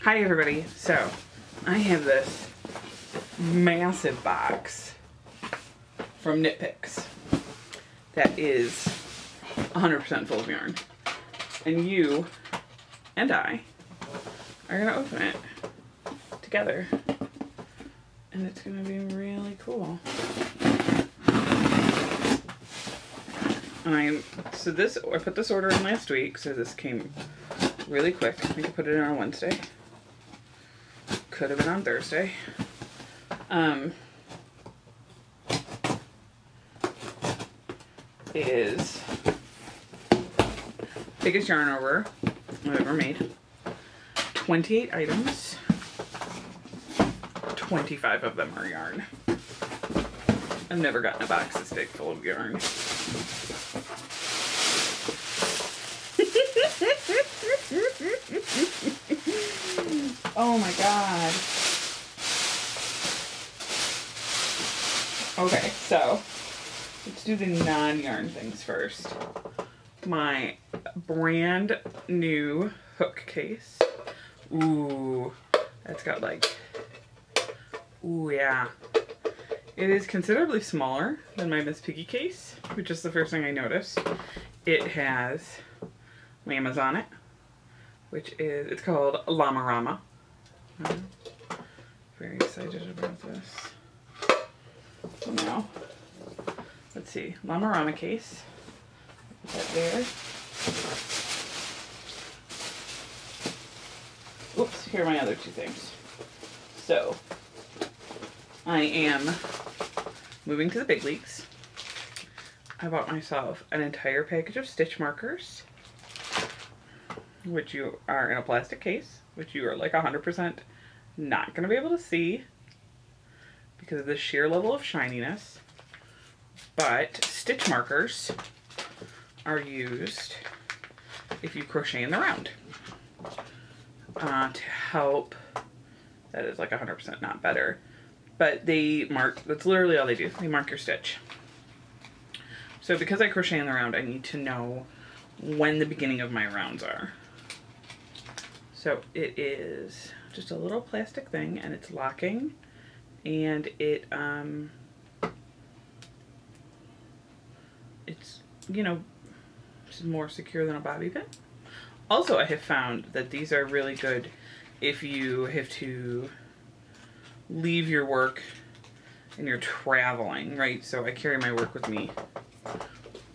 Hi everybody. So I have this massive box from Knitpicks that is 100% full of yarn, and you and I are gonna open it together, and it's gonna be really cool. I put this order in last week, so this came really quick. I think I put it in on Wednesday. Could have been on Thursday. Is biggest yarn over I've ever made. 28 items. 25 of them are yarn. I've never gotten a box this big full of yarn. Oh my god. Okay, so let's do the non-yarn things first. My brand new hook case. Ooh, that's got like, ooh yeah. It is considerably smaller than my Miss Piggy case, which is the first thing I noticed. It has llamas on it, which is, it's called Llama Rama. Very excited about this. So now, let's see, Llama Rama case. Put that there. Oops, here are my other two things. So, I am moving to the big leagues. I bought myself an entire package of stitch markers, which you are in a plastic case, which you are like 100% not going to be able to see because of the sheer level of shininess. But stitch markers are used if you crochet in the round to help. That is like 100% not better, but they mark, that's literally all they do. They mark your stitch. So because I crochet in the round, I need to know when the beginning of my rounds are. So it is just a little plastic thing, and it's locking, and it's, you know, it's more secure than a bobby pin. Also, I have found that these are really good if you have to leave your work and you're traveling, right? So I carry my work with me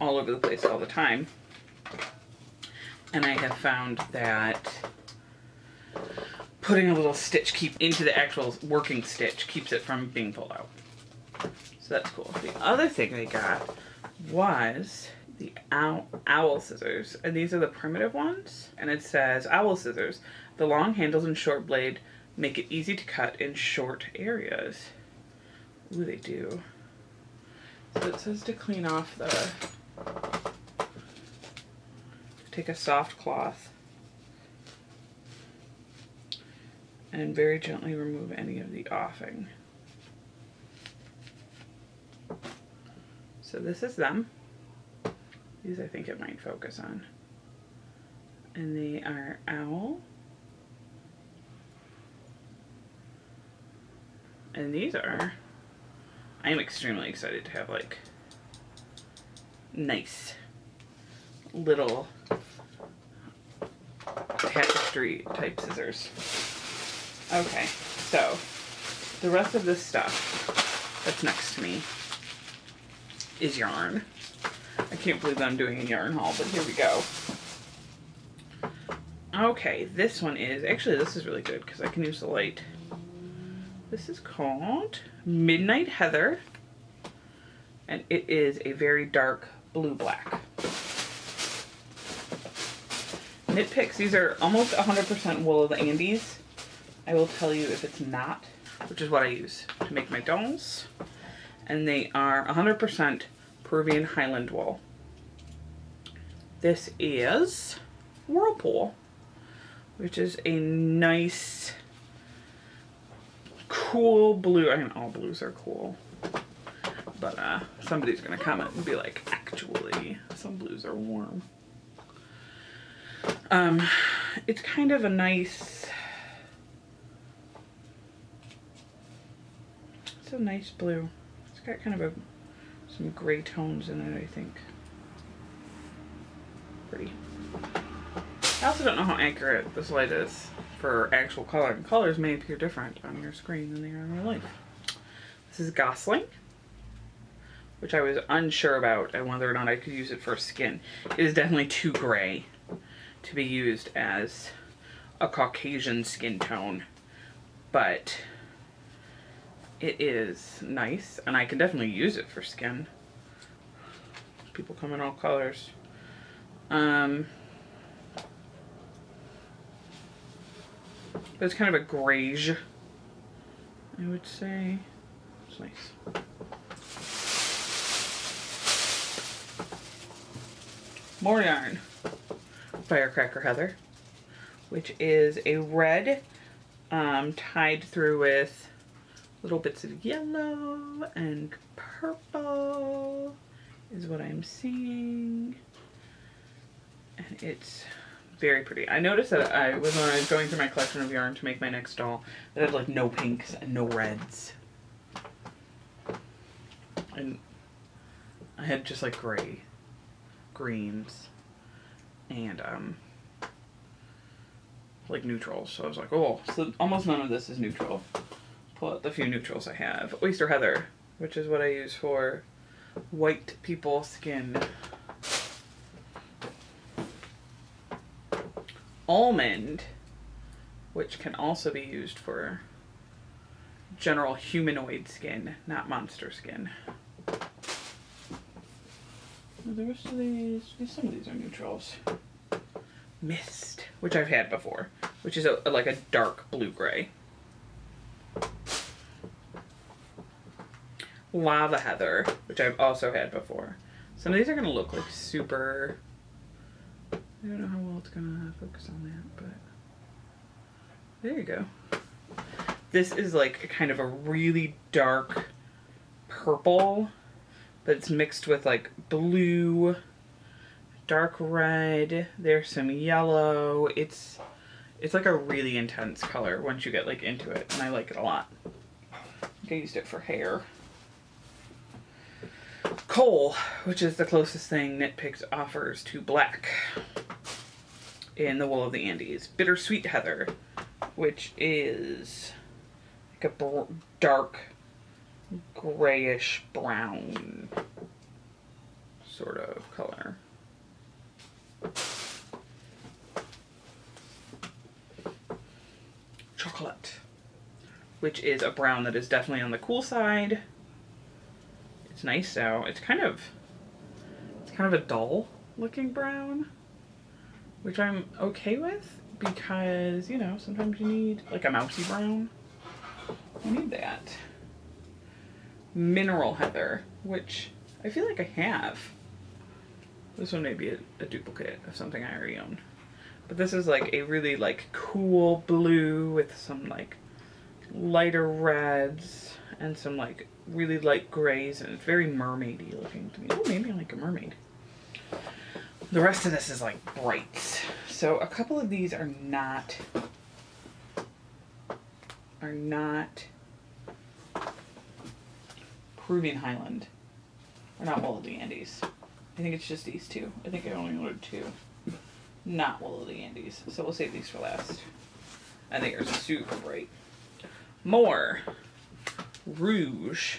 all over the place all the time. And I have found that putting a little stitch into the actual working stitch keeps it from being pulled out. So that's cool. The other thing they got was the owl scissors, and these are the primitive ones, and it says owl scissors, the long handles and short blade make it easy to cut in short areas. Ooh, they do. So it says to clean off take a soft cloth and very gently remove any of the offing. So this is them. These I think it might focus on. And they are owl. And these are, I am extremely excited to have like nice little tapestry type scissors. Okay, so the rest of this stuff that's next to me is yarn. I can't believe I'm doing a yarn haul, but here we go. Okay, this one is, actually this is really good because I can use the light. This is called Midnight Heather, and it is a very dark blue-black. Knitpicks, these are almost 100% wool of the Andes. I will tell you if it's not, which is what I use to make my dolls. And they are 100% Peruvian Highland wool. This is Whirlpool, which is a nice, cool blue. I mean, all blues are cool, but somebody's gonna comment and be like, actually, some blues are warm. It's kind of a nice It's a nice blue. It's got kind of some gray tones in it, I think. Pretty. I also don't know how accurate this light is for actual color. And colors may appear different on your screen than they are in real life. This is Gosling, which I was unsure about and whether or not I could use it for skin. It is definitely too gray to be used as a Caucasian skin tone, but it is nice and I can definitely use it for skin. People come in all colors. But it's kind of a grayish, I would say. It's nice. More yarn. Firecracker Heather, which is a red tied through with little bits of yellow and purple is what I'm seeing. And it's very pretty. I noticed that when I was going through my collection of yarn to make my next doll, that I had like no pinks and no reds. And I had just like gray, greens, and like neutrals. So I was like, oh, so almost none of this is neutral. Pull out the few neutrals I have. Oyster Heather, which is what I use for white people skin. Almond, which can also be used for general humanoid skin, not monster skin. The rest of these, some of these are neutrals. Mist, which I've had before, which is like a dark blue-gray. Lava Heather, which I've also had before. Some of these are going to look like super... I don't know how well it's gonna focus on that, but there you go. This is like kind of a really dark purple, but it's mixed with like blue, dark red, there's some yellow. It's like a really intense color once you get like into it, and I like it a lot. I used it for hair. Coal, which is the closest thing Knitpicks offers to black in the wool of the Andes. Bittersweet Heather, which is like a dark grayish brown sort of color. Chocolate, which is a brown that is definitely on the cool side. It's nice though. It's kind of a dull looking brown, which I'm okay with because, you know, sometimes you need like a mousy brown. I need that. Mineral Heather, which I feel like I have. This one may be a duplicate of something I already own. But this is like a really like cool blue with some like lighter reds and some like really light grays, and it's very mermaidy looking to me. Oh, maybe I like a mermaid. The rest of this is like brights. So a couple of these are not Peruvian Highland. Or not Wool of the Andes. I think it's just these two. I think I only ordered two. Not Wool of the Andes. So we'll save these for last. I think they're super bright. More Rouge,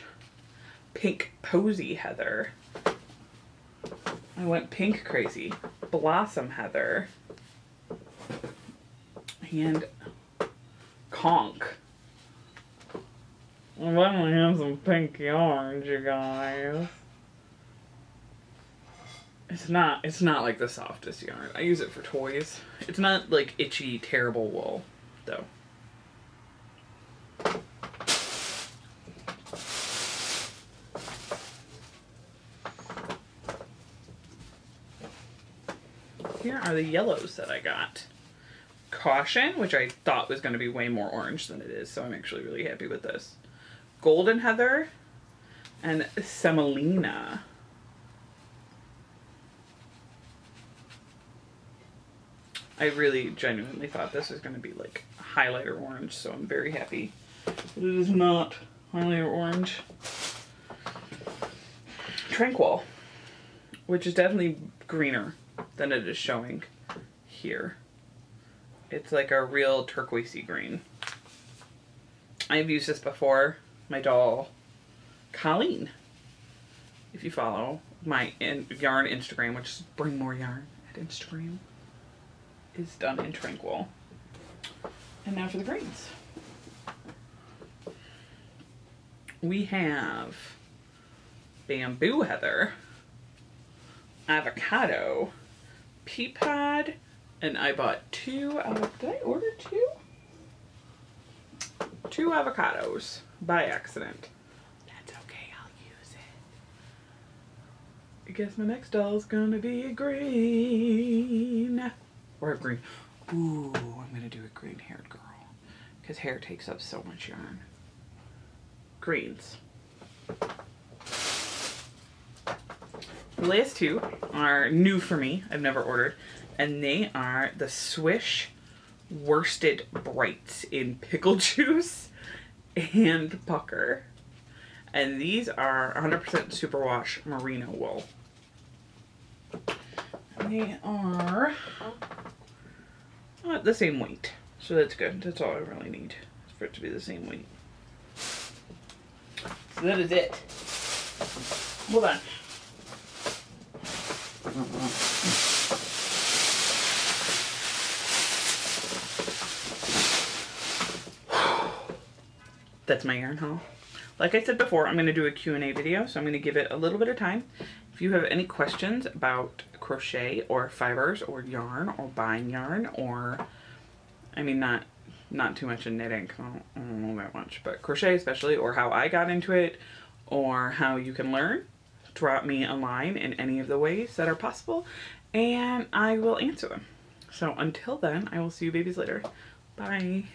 Pink Posy Heather. I went pink crazy. Blossom Heather. And Conch. I definitely have some pink yarns, you guys. It's not like the softest yarn. I use it for toys. It's not like itchy, terrible wool, though. Here are the yellows that I got. Caution, which I thought was going to be way more orange than it is, so I'm actually really happy with this. Golden Heather and Semolina. I really genuinely thought this was going to be like highlighter orange, so I'm very happy. But it is not. highlighter orange. Tranquil, which is definitely greener than it is showing here. It's like a real turquoisey green. I've used this before. My doll, Colleen, if you follow my yarn Instagram, which is Bring More Yarn at Instagram, is done in Tranquil. And now for the greens. We have Bamboo Heather, Avocado, Pea Pod, and I bought two out of, did I order two? Two avocados by accident. That's okay, I'll use it. I guess my next doll's gonna be a green. Or a green. Ooh, I'm gonna do a green haired girl. Because hair takes up so much yarn. Greens. The last two are new for me. I've never ordered. And they are the Swish Worsted Brights in pickle juice and pucker. And these are 100% superwash merino wool. They are the same weight. So that's good. That's all I really need, for it to be the same weight. So that is it. Hold on. That's my yarn haul. Like I said before, I'm going to do a Q&A video, so I'm going to give it a little bit of time. If you have any questions about crochet or fibers or yarn or buying yarn, or, I mean, not too much in knitting, I don't know that much, but crochet especially, or how I got into it, or how you can learn, drop me a line in any of the ways that are possible, and I will answer them. So until then, I will see you babies later. Bye.